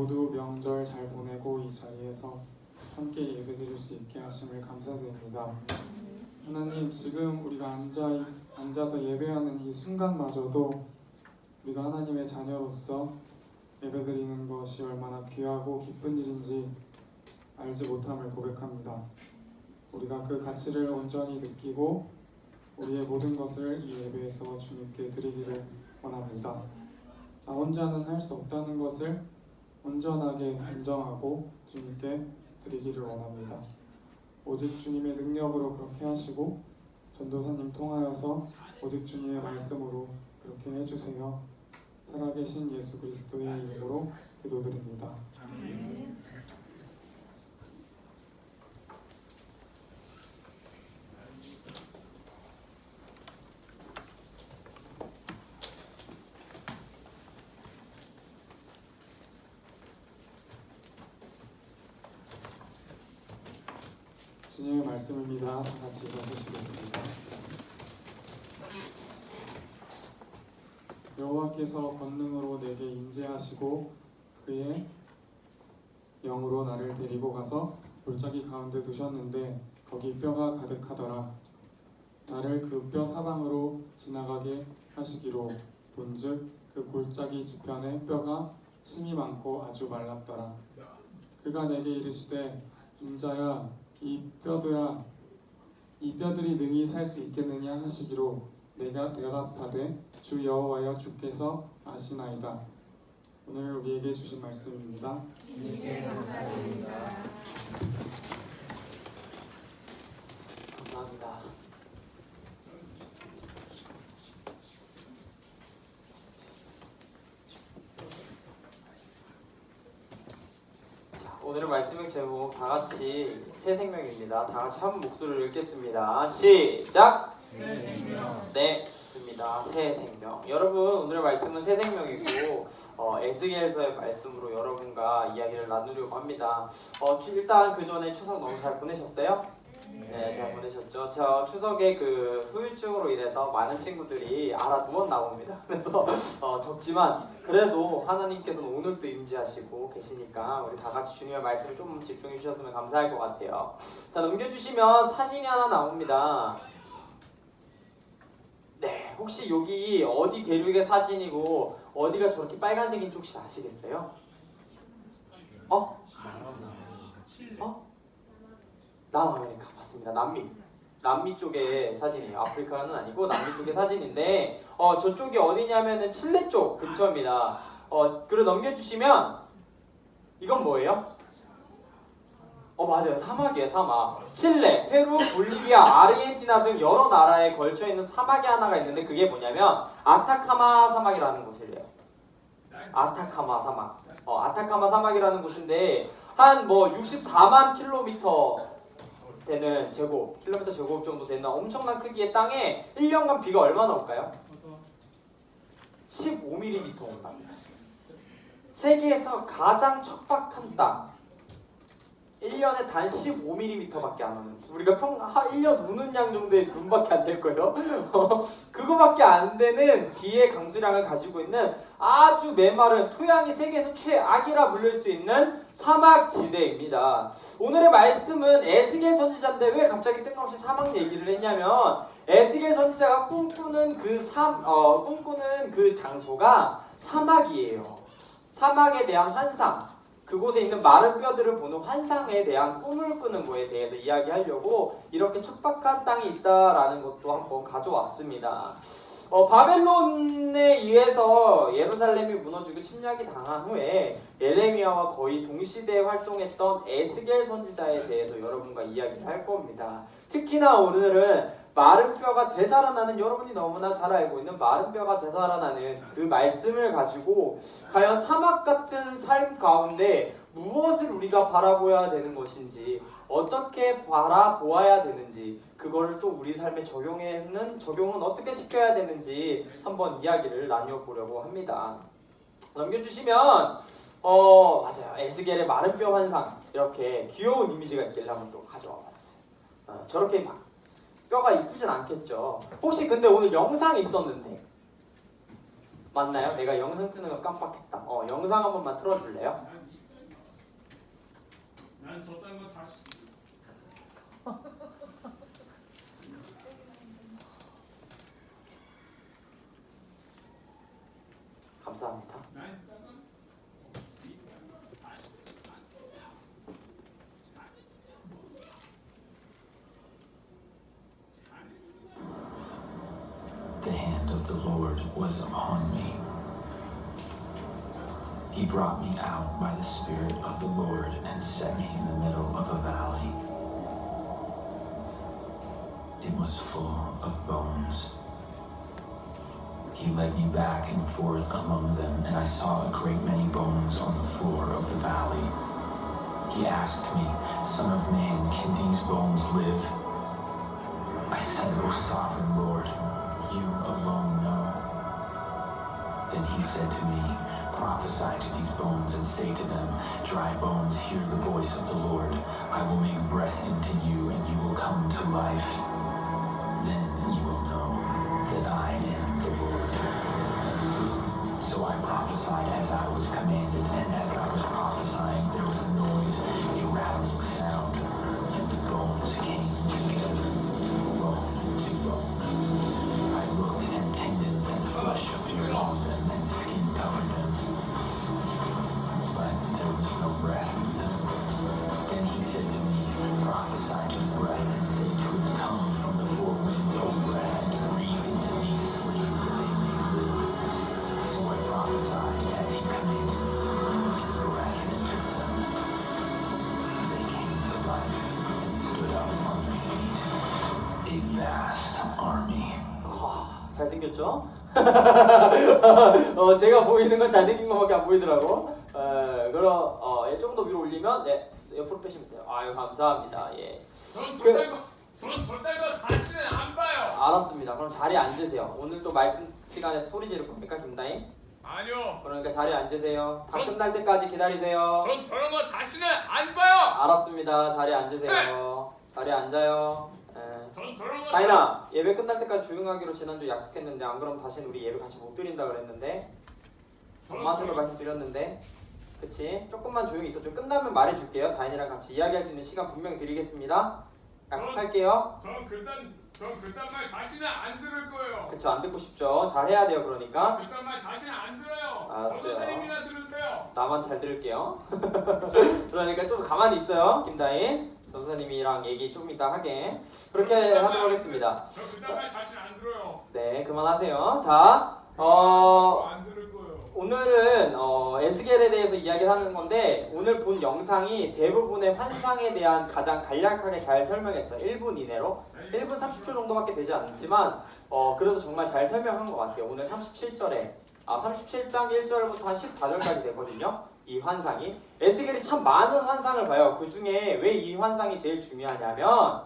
모두 명절 잘 보내고 이 자리에서 함께 예배드릴 수 있게 하심을 감사드립니다. 하나님, 지금 우리가 앉아서 예배하는 이 순간마저도 우리가 하나님의 자녀로서 예배드리는 것이 얼마나 귀하고 기쁜 일인지 알지 못함을 고백합니다. 우리가 그 가치를 온전히 느끼고 우리의 모든 것을 이 예배에서 주님께 드리기를 원합니다. 나 혼자는 할 수 없다는 것을 온전하게 인정하고 주님께 드리기를 원합니다. 오직 주님의 능력으로 그렇게 하시고 전도사님 통하여서 오직 주님의 말씀으로 그렇게 해주세요. 살아계신 예수 그리스도의 이름으로 기도드립니다. 아멘. 주님의 말씀입니다. 다 같이 읽어보시겠습니다. 여호와께서 권능으로 내게 임재하시고 그의 영으로 나를 데리고 가서 골짜기 가운데 두셨는데 거기 뼈가 가득하더라. 나를 그 뼈 사방으로 지나가게 하시기로 본즉 그 골짜기 지편에 뼈가 심이 많고 아주 말랐더라. 그가 내게 이르시되 인자야 이 뼈들이 능히 살 수 있겠느냐 하시기로 내가 대답하되 주 여호와여 주께서 아시나이다. 오늘 우리에게 주신 말씀입니다. 주님께 감사드립니다. 감사합니다. 오늘의 말씀의 제목 다 같이 새 생명입니다. 다 같이 한 목소리로 읽겠습니다. 시작. 새 생명. 네, 좋습니다. 새 생명. 여러분, 오늘의 말씀은 새 생명이고 에스겔서의 말씀으로 여러분과 이야기를 나누려고 합니다. 일단 그 전에 추석 너무 잘 보내셨어요? 네, 잘 보내셨죠? 저 추석에 그 후유증으로 인해서 많은 친구들이 알아두었나 봅니다. 그래서 적지만 그래도 하나님께서는 오늘도 임재하시고 계시니까 우리 다 같이 주님의 말씀을 좀 집중해 주셨으면 감사할 것 같아요. 자, 넘겨주시면 사진이 하나 나옵니다. 네, 혹시 여기 어디 대륙의 사진이고 어디가 저렇게 빨간색인지 혹시 아시겠어요? 남아메리카 맞습니다. 남미 쪽의 사진이에요. 아프리카는 아니고 남미 쪽의 사진인데 저쪽이 어디냐면은 칠레 쪽 근처입니다. 그리고 넘겨주시면 이건 뭐예요? 맞아요. 사막이에요. 사막. 칠레, 페루, 볼리비아, 아르헨티나 등 여러 나라에 걸쳐 있는 사막이 하나가 있는데 그게 뭐냐면 아타카마 사막이라는 곳이래요. 아타카마 사막. 아타카마 사막이라는 곳인데 한 64만 킬로미터 되는 킬로미터 제곱 정도 되는 엄청난 크기의 땅에 1년간 비가 얼마나 올까요? 15mm 온답니다. 세계에서 가장 척박한 땅. 1년에 단 15mm밖에 안 오는, 우리가 1년 우는 양 정도의 눈밖에 안 될 거예요. 그거밖에 안 되는 비의 강수량을 가지고 있는 아주 메마른, 토양이 세계에서 최악이라 불릴 수 있는 사막지대입니다. 오늘의 말씀은 에스겔 선지자인데 왜 갑자기 뜬금없이 사막 얘기를 했냐면 에스겔 선지자가 꿈꾸는 그 장소가 사막이에요. 사막에 대한 환상, 그곳에 있는 마른 뼈들을 보는 환상에 대한 꿈을 꾸는 거에 대해서 이야기하려고 이렇게 척박한 땅이 있다라는 것도 한번 가져왔습니다. 바벨론에 의해서 예루살렘이 무너지고 침략이 당한 후에 예레미야와 거의 동시대에 활동했던 에스겔 선지자에 대해서 여러분과 이야기를 할 겁니다. 특히나 오늘은 마른 뼈가 되살아나는, 여러분이 너무나 잘 알고 있는 마른 뼈가 되살아나는 그 말씀을 가지고 과연 사막 같은 삶 가운데 무엇을 우리가 바라보아야 되는 것인지, 어떻게 바라보아야 되는지, 그거를 또 우리 삶에 적용은 어떻게 시켜야 되는지 한번 이야기를 나눠보려고 합니다. 넘겨주시면 맞아요. 에스겔의 마른 뼈 환상, 이렇게 귀여운 이미지가 있길래 한번 또 가져와 봤어요. 저렇게 막 뼈가 이쁘진 않겠죠. 혹시 근데 오늘 영상이 있었는데 맞나요? 내가 영상 트는 거 깜빡했다. 영상 한 번만 틀어줄래요? 난 줬다는 거 다시. 감사합니다. The hand of the Lord was upon me. He brought me out by the Spirit of the Lord and set me in the middle of a valley. It was full of bones. He led me back and forth among them, and I saw a great many bones on the floor of the valley. He asked me, "Son of man, can these bones live?" I said, "O sovereign Lord, you alone know." Then he said to me, "Prophesy to these bones and say to them, dry bones, hear the voice of the Lord. I will make breath into you, and you will come to life. Then you will know that I am the Lord." So I prophesied as I was commanded, and as I was prophesying, there was a noise, a rattling sound, and the bones came together, bone to bone. I looked, and tendons and flesh appeared on them, and skin covered them, but there was no breath in them. Then he said to me, "Prophesy to the breath, and say to it, come from the four winds, O breath, and breathe into these slain, that they may live." So I prophesied as he commanded me, and breath entered them. They came to life and stood up on their feet, a vast army. 잘생겼죠? 제가 보이는 건 잘생긴 것밖에 안 보이더라고. 그럼 좀 더 위로 올리면 옆으로 빼시면 돼요. 아유 감사합니다. 예. 전 줬다는 거 다시는 안 봐요. 알았습니다. 그럼 자리에 앉으세요. 오늘 또 말씀 시간에 소리 지를 겁니까, 김다인? 아니요. 그러니까 자리에 앉으세요. 다 끝날 때까지 기다리세요. 전 저런 거 다시는 안 봐요. 알았습니다. 자리에 앉으세요. 자리에 앉아요. 전 저런 거. 다인아, 예배 끝날 때까지 조용하기로 지난주 약속했는데 안 그러면 다시는 우리 예배 같이 못 드린다 그랬는데 엄마한테도 말씀드렸는데 그치? 조금만 조용히 있어. 좀 끝나면 말해줄게요. 다인이랑 같이 이야기할 수 있는 시간 분명히 드리겠습니다. 약속할게요. 전 그딴 말 다시는 안 들을 거예요. 그쵸, 안 듣고 싶죠? 잘해야 돼요. 그러니까 그딴 말 다시는 안 들어요. 알았어요. 전도사님이나 들으세요. 나만 잘 들을게요. 그러니까 좀 가만히 있어요, 김다인. 전도사님이랑 얘기 좀 이따 하게. 그렇게 하도록 하겠습니다. 저 그딴 말 다시는 안 들어요. 네, 그만하세요. 자, 안 들을 거예요. 오늘은 에스겔에 대해서 이야기를 하는 건데 오늘 본 영상이 대부분의 환상에 대한 가장 간략하게 잘 설명했어요. 1분 이내로. 1분 30초 정도밖에 되지 않지만 그래도 정말 잘 설명한 것 같아요. 오늘 37장 1절부터 한 14절까지 되거든요. 이 환상이. 에스겔이 참 많은 환상을 봐요. 그 중에 왜 이 환상이 제일 중요하냐면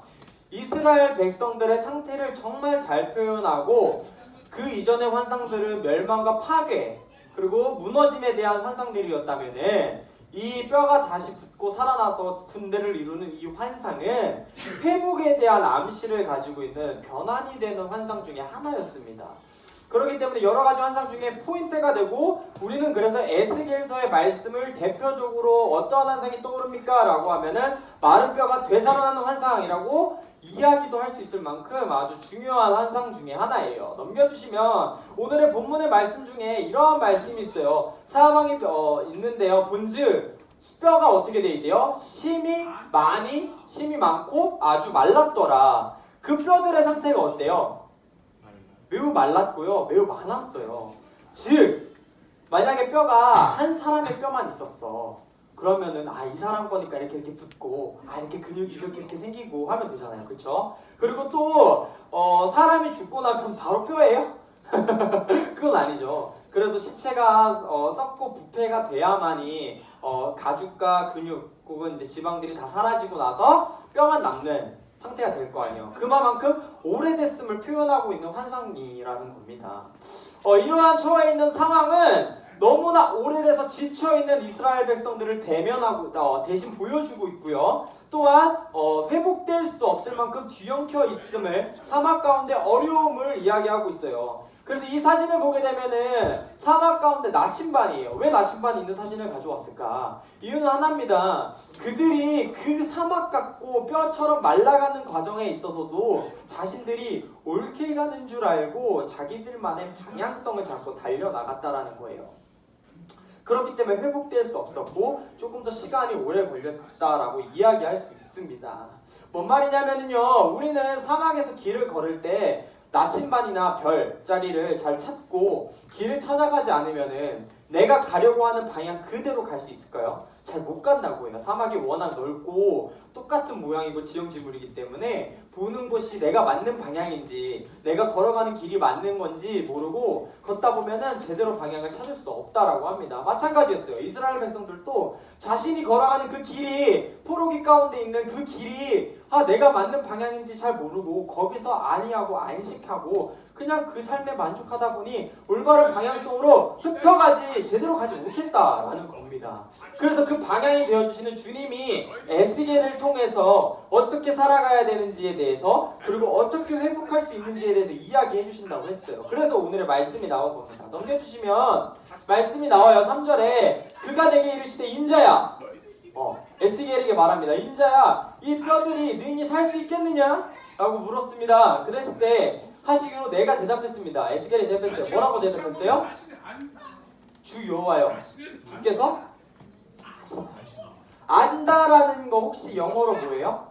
이스라엘 백성들의 상태를 정말 잘 표현하고 그 이전의 환상들은 멸망과 파괴 그리고 무너짐에 대한 환상들이었다면은 이 뼈가 다시 붙고 살아나서 군대를 이루는 이 환상은 회복에 대한 암시를 가지고 있는 변환이 되는 환상 중에 하나였습니다. 그렇기 때문에 여러 가지 환상 중에 포인트가 되고 우리는 그래서 에스겔서의 말씀을 대표적으로 어떠한 환상이 떠오릅니까? 라고 하면은 마른 뼈가 되살아나는 환상이라고 이야기도 할 수 있을 만큼 아주 중요한 환상 중에 하나예요. 넘겨주시면 오늘의 본문의 말씀 중에 이러한 말씀이 있어요. 사방이 있는데요. 본즉 뼈가 어떻게 돼 있대요? 심이 많고 아주 말랐더라. 그 뼈들의 상태가 어때요? 매우 말랐고요. 매우 많았어요. 즉 만약에 뼈가 한 사람의 뼈만 있었어. 그러면은 이 사람 거니까 이렇게 붙고 이렇게 근육이 이렇게 생기고 하면 되잖아요. 그렇죠? 그리고 또 사람이 죽고 나면 바로 뼈예요? 그건 아니죠. 그래도 시체가 썩고 부패가 돼야만이 가죽과 근육 혹은 이제 지방들이 다 사라지고 나서 뼈만 남는 상태가 될 거 아니에요. 그만큼 오래됐음을 표현하고 있는 환상이라는 겁니다. 이러한 처해 있는 상황은 너무나 오래돼서 지쳐있는 이스라엘 백성들을 대면하고 대신 보여주고 있고요. 또한 회복될 수 없을 만큼 뒤엉켜 있음을 사막 가운데 어려움을 이야기하고 있어요. 그래서 이 사진을 보게 되면은 사막 가운데 나침반이에요. 왜 나침반이 있는 사진을 가져왔을까? 이유는 하나입니다. 그들이 그 사막 같고 뼈처럼 말라가는 과정에 있어서도 자신들이 옳게 가는 줄 알고 자기들만의 방향성을 잡고 달려나갔다라는 거예요. 그렇기 때문에 회복될 수 없었고 조금 더 시간이 오래 걸렸다라고 이야기할 수 있습니다. 뭔 말이냐면요, 우리는 사막에서 길을 걸을 때 나침반이나 별자리를 잘 찾고 길을 찾아가지 않으면은 내가 가려고 하는 방향 그대로 갈 수 있을까요? 잘 못 간다고 해요. 사막이 워낙 넓고 똑같은 모양이고 지형지물이기 때문에 보는 곳이 내가 맞는 방향인지 내가 걸어가는 길이 맞는 건지 모르고 걷다 보면은 제대로 방향을 찾을 수 없다라고 합니다. 마찬가지였어요. 이스라엘 백성들도 자신이 걸어가는 그 길이 포로기 가운데 있는 그 길이 내가 맞는 방향인지 잘 모르고 거기서 안위하고 안식하고 그냥 그 삶에 만족하다 보니 올바른 방향성으로 흩어가지 제대로 가지 못했다라는 겁니다. 그래서 그 방향이 되어주시는 주님이 에스겔을 통해서 어떻게 살아가야 되는지에 대해서 그리고 어떻게 회복할 수 있는지에 대해서 이야기해 주신다고 했어요. 그래서 오늘의 말씀이 나오겁니다. 넘겨주시면 말씀이 나와요. 3절에 그가 내게 이르시되 인자야, 에스겔에게 말합니다. 인자야, 이 뼈들이 능히 살 수 있겠느냐? 라고 물었습니다. 그랬을 때 하시기로 내가 대답했습니다. 에스겔이 대답했어요. 뭐라고 대답했어요? 주 여호와여, 주께서 안다라는 거 혹시 영어로 뭐예요?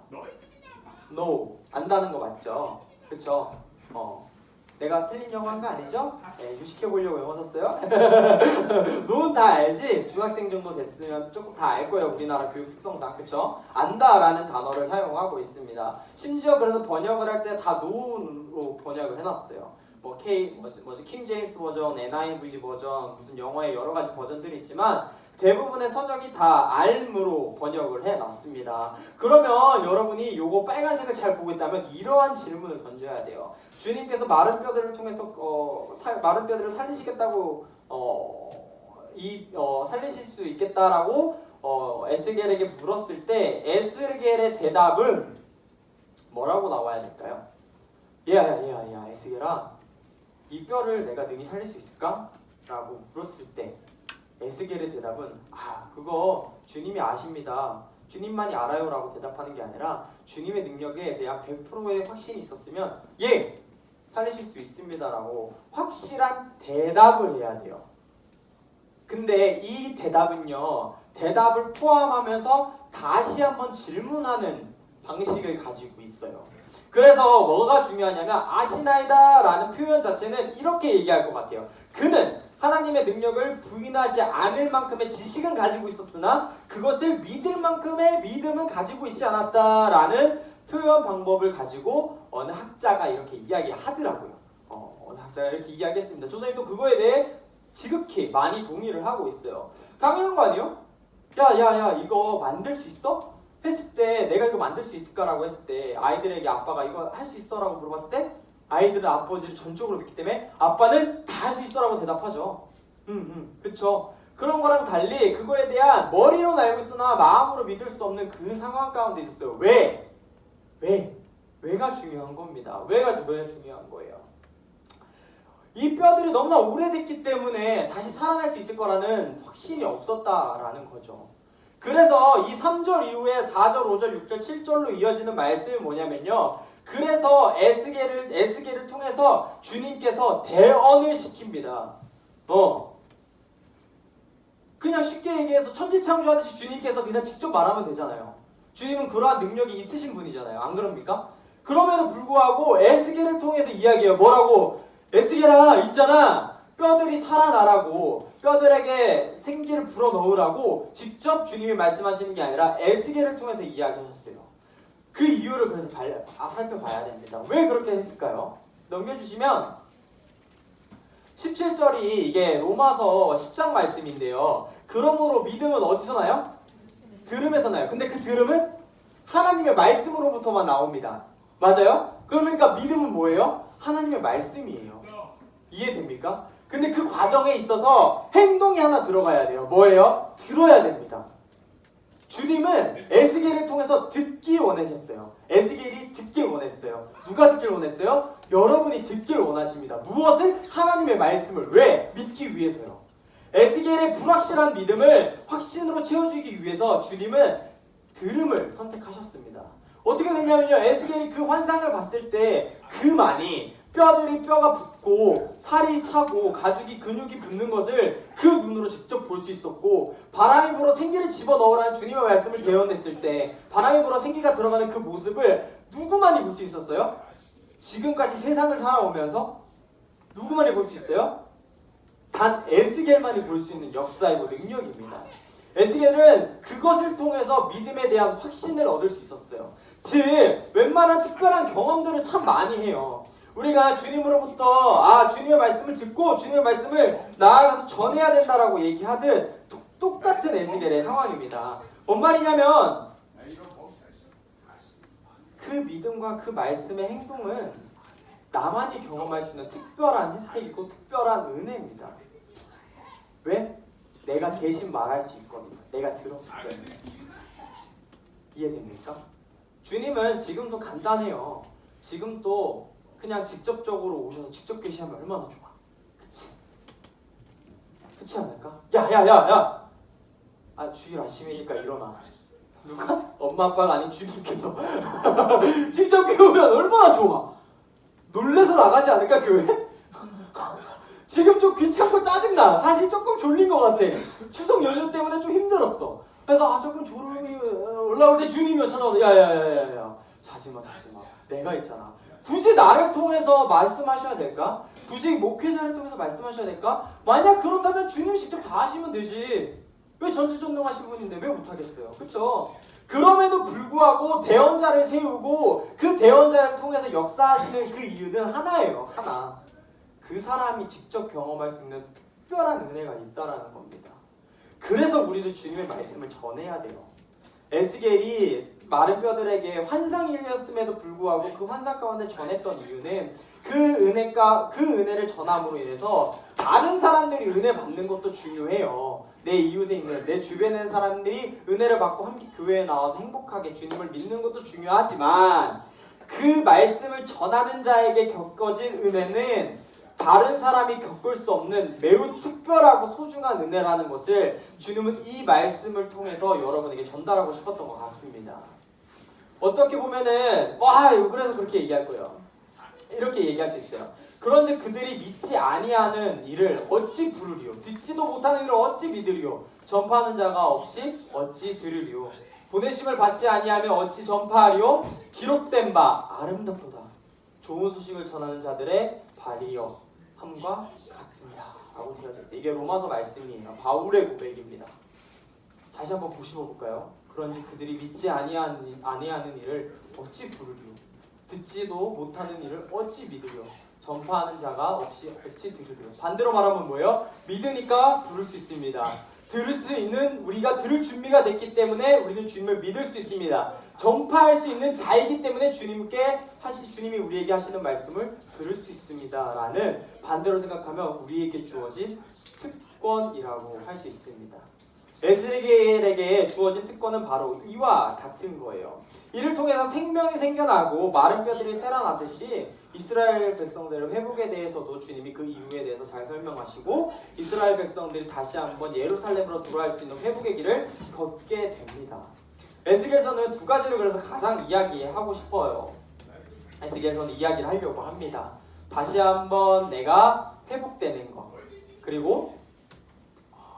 No. 안다는 거 맞죠? 그쵸? 내가 틀린 영어 한 거 아니죠? 네, 유식해 보려고 영어 샀어요? 노는 다 알지? 중학생 정도 됐으면 조금 다 알 거예요. 우리나라 교육 특성상. 그쵸? 안다라는 단어를 사용하고 있습니다. 심지어 그래서 번역을 할 때 다 노로 번역을 해놨어요. 뭐 킹 제임스 버전, NIV 버전, 무슨 영어의 여러 가지 버전들이 있지만 대부분의 서적이 다 알므로 번역을 해놨습니다. 그러면 여러분이 요거 빨간색을 잘 보고 있다면 이러한 질문을 던져야 돼요. 주님께서 마른 뼈들을 통해서 마른 뼈들을 살리시겠다고 살리실 수 있겠다라고 에스겔에게 물었을 때 에스겔의 대답은 뭐라고 나와야 될까요? 야 에스겔아, 이 뼈를 내가 능히 살릴 수 있을까? 라고 물었을 때 에스겔의 대답은 그거 주님이 아십니다. 주님만이 알아요 라고 대답하는 게 아니라 주님의 능력에 대한 100%의 확신이 있었으면 예! 살리실 수 있습니다 라고 확실한 대답을 해야 돼요. 근데 이 대답은요, 대답을 포함하면서 다시 한번 질문하는 방식을 가지고 있어요. 그래서 뭐가 중요하냐면 아시나이다 라는 표현 자체는 이렇게 얘기할 것 같아요. 그는 하나님의 능력을 부인하지 않을 만큼의 지식은 가지고 있었으나 그것을 믿을 만큼의 믿음은 가지고 있지 않았다라는 표현 방법을 가지고 어느 학자가 이렇게 이야기하더라고요. 어느 학자가 이렇게 이야기했습니다. 조선이 또 그거에 대해 지극히 많이 동의를 하고 있어요. 당연한 거 아니에요? 야 이거 만들 수 있어? 했을 때 내가 이거 만들 수 있을까라고 했을 때 아이들에게 아빠가 이거 할 수 있어? 라고 물어봤을 때 아이들은 아버지를 전적으로 믿기 때문에 아빠는 다 할 수 있어 라고 대답하죠. 그쵸. 그런 거랑 달리 그거에 대한 머리로는 알고 있으나 마음으로 믿을 수 없는 그 상황 가운데 있었어요. 왜가 중요한 겁니다. 왜가 중요한 거예요. 이 뼈들이 너무나 오래됐기 때문에 다시 살아날 수 있을 거라는 확신이 없었다라는 거죠. 그래서 이 3절 이후에 4절, 5절, 6절, 7절로 이어지는 말씀이 뭐냐면요, 그래서 에스겔을 통해서 주님께서 대언을 시킵니다. 그냥 쉽게 얘기해서 천지창조하듯이 주님께서 그냥 직접 말하면 되잖아요. 주님은 그러한 능력이 있으신 분이잖아요. 안 그럽니까? 그럼에도 불구하고 에스겔을 통해서 이야기해요. 뭐라고? 에스겔아, 있잖아, 뼈들이 살아나라고, 뼈들에게 생기를 불어넣으라고 직접 주님이 말씀하시는 게 아니라 에스겔을 통해서 이야기하셨어요. 그 이유를 그래서 살펴봐야 됩니다. 왜 그렇게 했을까요? 넘겨주시면 17절이 이게 로마서 10장 말씀인데요. 그러므로 믿음은 어디서 나요? 들음에서 나요. 근데 그 들음은 하나님의 말씀으로부터만 나옵니다. 맞아요? 그러니까 믿음은 뭐예요? 하나님의 말씀이에요. 이해됩니까? 근데 그 과정에 있어서 행동이 하나 들어가야 돼요. 뭐예요? 들어야 됩니다. 주님은 에스겔을 통해서 듣기 원하셨어요. 에스겔이 듣길 원했어요. 누가 듣길 원했어요? 여러분이 듣길 원하십니다. 무엇을? 하나님의 말씀을. 왜? 믿기 위해서요. 에스겔의 불확실한 믿음을 확신으로 채워주기 위해서 주님은 들음을 선택하셨습니다. 어떻게 됐냐면요, 에스겔이 그 환상을 봤을 때 그 많이 뼈가 붙고 살이 차고 가죽이 근육이 붙는 것을 그 눈으로 직접 볼 수 있었고, 바람이 불어 생기를 집어넣으라는 주님의 말씀을 대언했을 때 바람이 불어 생기가 들어가는 그 모습을 누구만이 볼 수 있었어요? 지금까지 세상을 살아오면서 누구만이 볼 수 있어요? 단 에스겔만이 볼 수 있는 역사이고 능력입니다. 에스겔은 그것을 통해서 믿음에 대한 확신을 얻을 수 있었어요. 즉 웬만한 특별한 경험들을 참 많이 해요. 우리가 주님으로부터 주님의 말씀을 듣고 주님의 말씀을 나아가서 전해야 된다라고 얘기하듯 똑같은 에스겔의 상황입니다. 뭔 말이냐면 그 믿음과 그 말씀의 행동은 나만이 경험할 수 있는 특별한 혜택이고 특별한 은혜입니다. 왜? 내가 대신 말할 수 있거든요. 내가 들었기 때문에. 이해됩니까? 주님은 지금도 간단해요. 지금도 그냥 직접적으로 오셔서 직접 계시하면 얼마나 좋아. 그치? 그렇지 않을까? 야야야야! 주일 아침이니까 일어나. 누가? 엄마 아빠가 아닌 주님께서 직접 깨우면 얼마나 좋아. 놀래서 나가지 않을까 교회? 지금 좀 귀찮고 짜증나. 사실 조금 졸린 것 같아. 추석 연휴 때문에 좀 힘들었어. 그래서 조금 졸음이 올라올 때 주님이 찾아와서 야야야야야 자지마. 내가 있잖아. 굳이 나를 통해서 말씀하셔야 될까? 굳이 목회자를 통해서 말씀하셔야 될까? 만약 그렇다면 주님이 직접 다 하시면 되지. 왜 전지전능하신 분인데 왜 못하겠어요? 그렇죠? 그럼에도 불구하고 대언자를 세우고 그 대언자를 통해서 역사하시는 그 이유는 하나예요. 하나. 그 사람이 직접 경험할 수 있는 특별한 은혜가 있다라는 겁니다. 그래서 우리도 주님의 말씀을 전해야 돼요. 에스겔이 마른 뼈들에게 환상이었음에도 불구하고 그 환상 가운데 전했던 이유는 그 은혜를 전함으로 인해서 다른 사람들이 은혜 받는 것도 중요해요. 내 이웃에 있는 내 주변에 있는 사람들이 은혜를 받고 함께 교회에 나와서 행복하게 주님을 믿는 것도 중요하지만 그 말씀을 전하는 자에게 겪어진 은혜는 다른 사람이 겪을 수 없는 매우 특별하고 소중한 은혜라는 것을 주님은 이 말씀을 통해서 여러분에게 전달하고 싶었던 것 같습니다. 어떻게 보면은 그래서 그렇게 얘기할 거예요. 이렇게 얘기할 수 있어요. 그런즉 그들이 믿지 아니하는 일을 어찌 부르리요? 듣지도 못하는 일을 어찌 믿으리요? 전파하는 자가 없이 어찌 들으리요? 보내심을 받지 아니하면 어찌 전파하리요? 기록된 바 아름답도다. 좋은 소식을 전하는 자들의 발이여 함과 같으니라 라고 되어져 있어요. 이게 로마서 말씀이에요. 바울의 고백입니다. 다시 한번 보시볼까요? 그런지 그들이 믿지 아니하는 일을 어찌 부르리요? 듣지도 못하는 일을 어찌 믿으리요? 전파하는 자가 없이 어찌 들으리요? 반대로 말하면 뭐예요? 믿으니까 부를 수 있습니다. 들을 수 있는 우리가 들을 준비가 됐기 때문에 우리는 주님을 믿을 수 있습니다. 전파할 수 있는 자이기 때문에 주님이 우리에게 하시는 말씀을 들을 수 있습니다라는, 반대로 생각하면 우리에게 주어진 특권이라고 할 수 있습니다. 에스겔에게 주어진 특권은 바로 이와 같은 거예요. 이를 통해서 생명이 생겨나고 마른 뼈들이 새어나듯이 이스라엘 백성들의 회복에 대해서도 주님이 그 이유에 대해서 잘 설명하시고 이스라엘 백성들이 다시 한번 예루살렘으로 돌아갈 수 있는 회복의 길을 걷게 됩니다. 에스겔서는 두 가지를 그래서 가장 이야기하고 싶어요. 에스겔서는 이야기를 하려고 합니다. 다시 한번 내가 회복되는 것, 그리고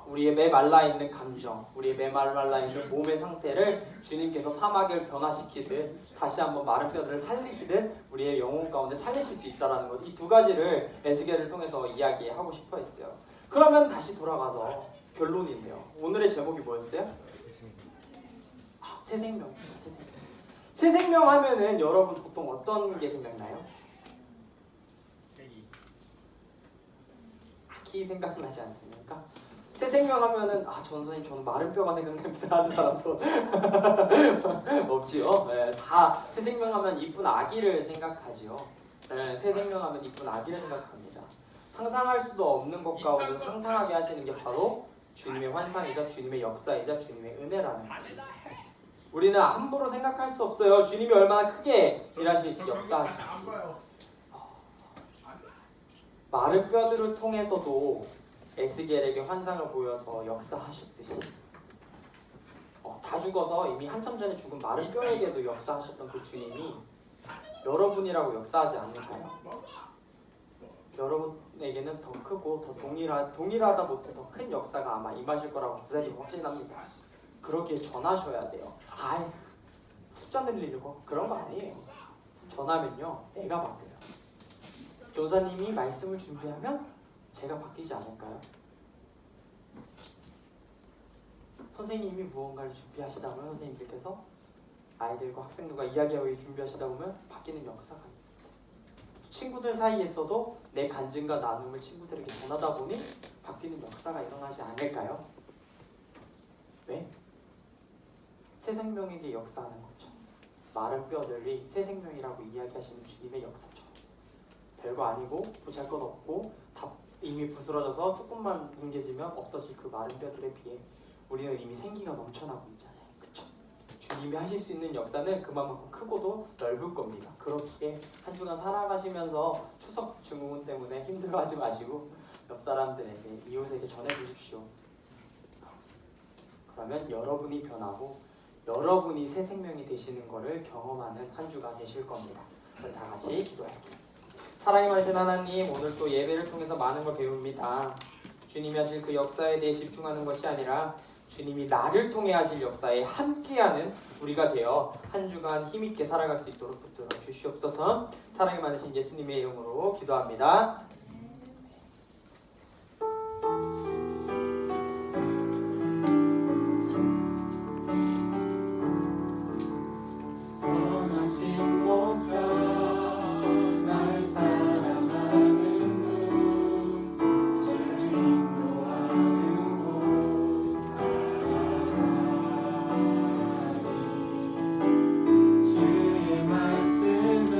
우리의 메말라 있는 감정, 우리의 메말라 있는 몸의 상태를 주님께서 사마귀를 변화시키듯 다시 한번 마른 뼈들을 살리시듯 우리의 영혼 가운데 살리실 수 있다는 것, 이 두 가지를 에스겔을 통해서 이야기하고 싶어 했어요. 그러면 다시 돌아가서 결론인데요. 오늘의 제목이 뭐였어요? 새 생명. 새 생명 하면은 여러분 보통 어떤 게 생각나요? 아기 생각나지 않습니까? 새 생명 하면은 전선생님 저는 마른 뼈가 생각납니다 하는 사람 손 없지요? 네, 다 새 생명 하면 이쁜 아기를 생각하지요. 네, 새 생명 하면 이쁜 아기를 생각합니다. 상상할 수도 없는 것 가운데 상상하게 하시는 게 바로 주님의 환상이자 주님의 역사이자 주님의 은혜라는 겁니다. 우리는 함부로 생각할 수 없어요. 주님이 얼마나 크게 일하실지 역사하실지. 마른 뼈들을 통해서도 에스겔에게 환상을 보여서 역사하셨듯이 다 죽어서 이미 한참 전에 죽은 마른 뼈에게도 역사하셨던 그 주님이 여러분이라고 역사하지 않을까요? 여러분에게는 더 크고 더 동일하다 못해 더 큰 역사가 아마 임하실 거라고 부사님 확신합니다. 그렇게 전하셔야 돼요. 숫자 늘리려고 그런 거 아니에요. 전하면요 내가 바뀌어요. 교사님이 말씀을 준비하면 제가 바뀌지 않을까요? 선생님이 무언가를 준비하시다 보면 선생님들께서 아이들과 학생들과 이야기하고 준비하시다 보면 바뀌는 역사가 있어요. 친구들 사이에서도 내 간증과 나눔을 친구들에게 전하다 보니 바뀌는 역사가 일어나지 않을까요? 왜? 새 생명에게 역사하는 거죠. 마른 뼈들이 새 생명이라고 이야기하시는 주님의 역사죠. 별거 아니고 보잘것없고 다 이미 부스러져서 조금만 뭉개지면 없어질 그 마른 뼈들에 비해 우리는 이미 생기가 넘쳐나고 있잖아요. 그쵸? 주님이 하실 수 있는 역사는 그만큼 크고도 넓을 겁니다. 그렇기에 한 주간 살아가시면서 추석 증후군 때문에 힘들어하지 마시고 옆 사람들에게 이웃에게 전해주십시오. 그러면 여러분이 변하고 여러분이 새 생명이 되시는 것을 경험하는 한 주가 되실 겁니다. 다 같이 기도할게요. 사랑이 많으신 하나님, 오늘 또 예배를 통해서 많은 걸 배웁니다. 주님이 하실 그 역사에 대해 집중하는 것이 아니라 주님이 나를 통해 하실 역사에 함께하는 우리가 되어 한 주간 힘있게 살아갈 수 있도록 붙들어 주시옵소서. 사랑이 많으신 예수님의 이름으로 기도합니다. 선하신 목자 날 사랑하는 분 주 인도하는 곳 따라가리 주의 말씀을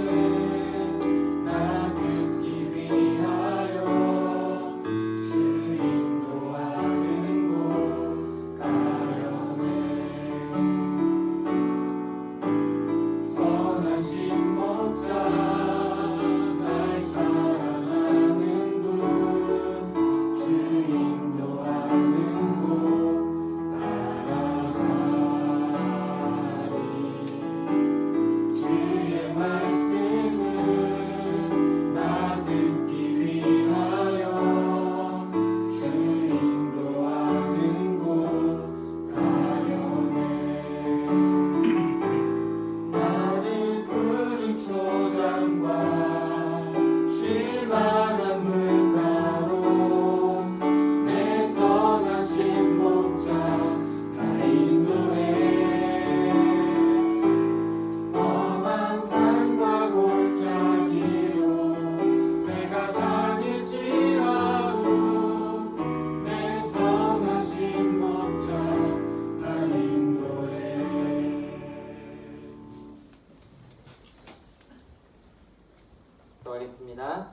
나 듣기 위하여 주 인도하는 곳 가려네 선하신 목자 날 사랑하는 분 주 인도하는 곳 따라가리 주의 말씀을 나 듣기 위하여 주 인도하는 곳 가려네 나를 푸른 초장과 쉴만한 물가로 내 선하신 목자 날 인도해 험한 산과 골짜기로 내가 다닐지라도 내 선하신 목자 날 인도해 기도하겠습니다.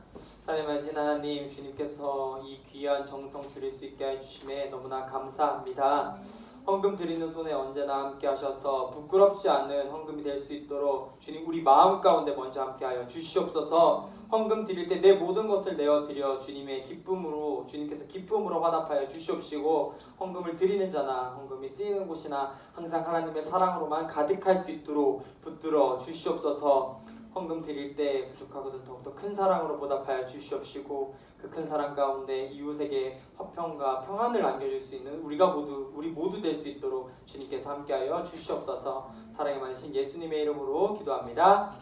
사랑하신 하나님, 주님께서 이 귀한 정성 드릴 수 있게 해주심에 너무나 감사합니다. 헌금 드리는 손에 언제나 함께 하셔서 부끄럽지 않는 헌금이 될 수 있도록 주님 우리 마음 가운데 먼저 함께 하여 주시옵소서. 헌금 드릴 때 내 모든 것을 내어드려 주님의 기쁨으로 주님께서 기쁨으로 화답하여 주시옵시고 헌금을 드리는 자나 헌금이 쓰이는 곳이나 항상 하나님의 사랑으로만 가득할 수 있도록 붙들어 주시옵소서. 헌금 드릴 때 부족하거든 더욱더 큰 사랑으로 보답하여 주시옵시고 그 큰 사랑 가운데 이웃에게 화평과 평안을 안겨줄 수 있는 우리 모두 될 수 있도록 주님께서 함께하여 주시옵소서. 사랑이 많으신 예수님의 이름으로 기도합니다.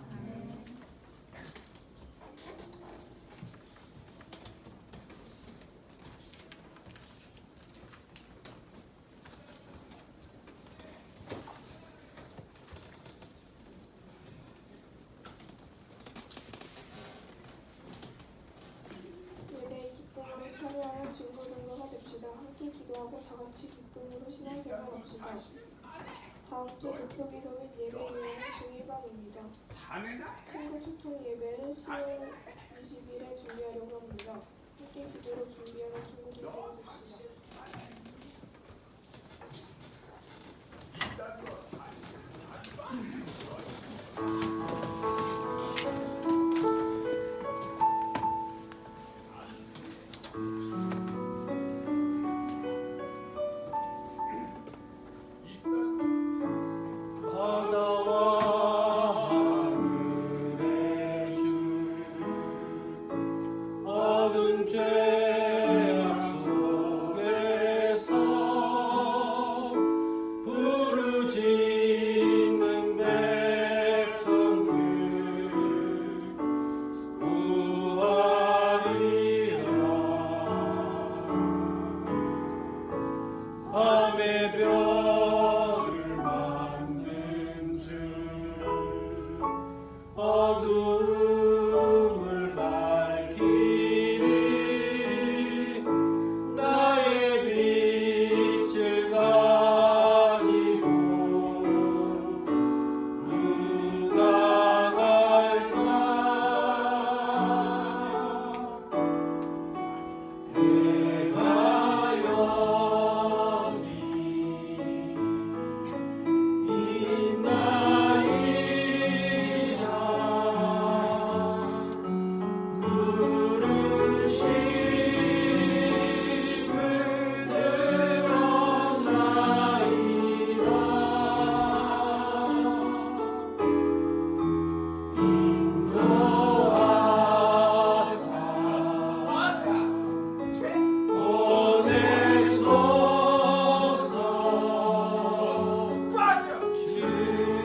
예배의 기쁨으로 참여하는 증거 동료가 됩시다. 함께 기도하고 다 같이 기쁨으로 신앙생활합시다. 다음 주 대표 기도 및 예배 이행은 중1반입니다. 친구 초청 예배를 10월 20일에 준비하려고 합니다. 함께 기도로 준비하는 친구 동료가 됩시다. 어두운 죄악 속에서 부르짖는 백성들 구하리라. 밤의 별을 만든 주 어둠을 밝히리. 나의 빛을 가지고 누가 갈까. 내가 여기 있나이다. 부르심을 들었나이다. 인도하사 보내소서. 주의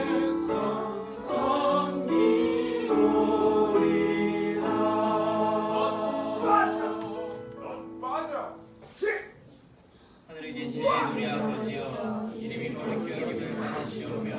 백성 섬기오리라. 하늘에 계신 우리 아버지여, 이름이 거룩히 여김을 받으시오며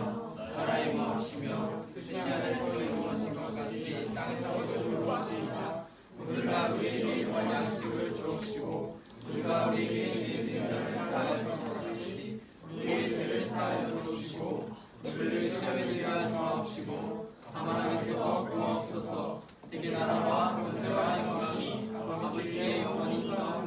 나라의 마옵시며 뜻이 하늘에서 이루어진 것 같이 땅에서도 이루어지이다. 오늘날 우리에게 일용할 양식을 주옵시고 우리가 우리에게 죄 지은 자를 사하여 주옵같이 우리의 죄를 사하여 주옵시고 우리를 시험에 들게 하지 마옵시고 다만 하나님께서 구하옵소서. 특히 나라와 권세와 영광이 아버지께 영원히 있사옵나이다.